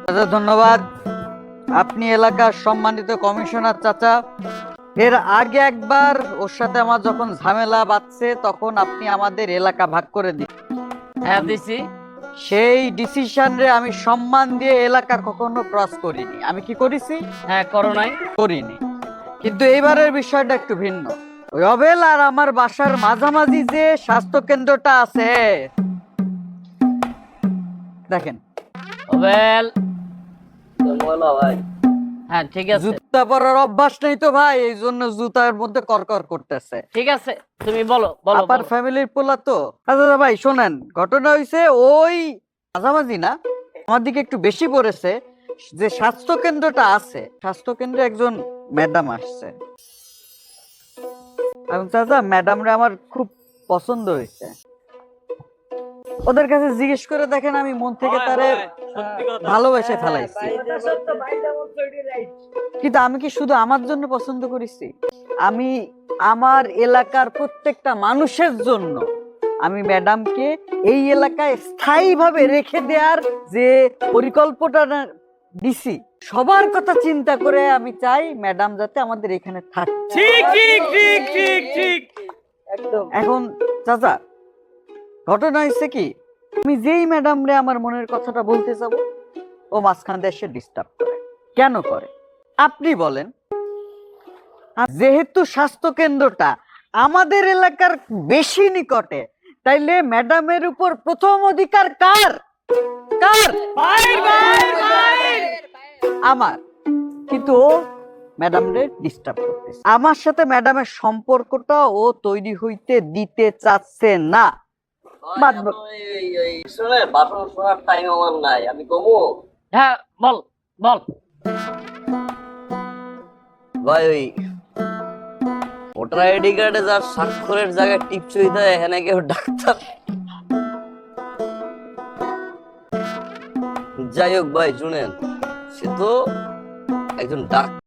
চাচা ধন্যবাদ। আপনি এলাকার সম্মানিত কমিশনার চাচা। এর আগে একবার ওর সাথে আমার যখন ঝামেলা বাঁধছে তখন আপনি আমাদের এলাকা ভাগ করে দিন। হ্যাঁ দিছি। সেই ডিসিশন রে আমি সম্মান দিয়ে এলাকা কখনো ক্রস করিনি। আমি কি করেছি? হ্যাঁ করো নাই। করিনি। কিন্তু এইবারের বিষয়টা একটু ভিন্ন। রবেল আর আমার বাসার মাঝামাঝি যে স্বাস্থ্য কেন্দ্রটা আছে, দেখেন ওয়েল হ্যাঁ ঠিক আছে, জুতা পরার অভ্যাস নেই তো ভাই, এই জন্য জুতার মধ্যে করকর করতেছে। ঠিক আছে তুমি বলো বলো আপার বলো। ফ্যামিলির পোলা তো। আচ্ছা ভাই শোনেন, ঘটনা হয়েছে ওই মাঝামাঝি না, আমার দিকে একটু বেশি পড়েছে। যে স্বাস্থ্য কেন্দ্রটা আছে, স্বাস্থ্য কেন্দ্রে একজন ম্যাডাম আসছে এবং চাচা ম্যাডামরে আমার খুব পছন্দ হয়েছে। ওদের কাছে জিজ্ঞেস করে দেখেন, আমি মন থেকে তারে ভালোবেসে ফেলাইছি। কিন্তু আমি কি শুধু আমার জন্য পছন্দ করেছি? আমি আমার এলাকার প্রত্যেকটা মানুষের জন্য আমি ম্যাডামকে এই এলাকায় স্থায়ীভাবে রেখে দেওয়ার যে পরিকল্পনাটা দিছি, সবার কথা চিন্তা করে আমি চাই ম্যাডাম যাতে আমাদের এখানে থাকে। ঠিক ঠিক ঠিক ঠিক ঠিক একদম। এখন চাচা ঘটনা হয়েছে কি, আমি যেই ম্যাডাম রে আমার মনের কথাটা বলতে যাব, ও মাঝখান দিয়ে এসে ডিস্টার্ব করে। কেন করে আপনি বলেন? যেহেতু স্বাস্থ্য কেন্দ্রটা আমাদের এলাকার বেশি নিকটে, তাইলে ম্যাডামের উপর প্রথম অধিকার কার? কার? আমার। কিন্তু ও ম্যাডামরে ডিস্টার্ব করতেছে। আমার সাথে ম্যাডামের সম্পর্কটা ও তৈরি হইতে দিতে চাচ্ছে না। হ্যাঁ বল বল। ভাই ওই ভোটার আইডি কার্ডে যার স্বাক্ষরের জায়গায় টিপচই দেয়, এখানে কেউ ডাক্তার? যাই হোক ভাই শুনেন, সে তো একজন ডাক্তার।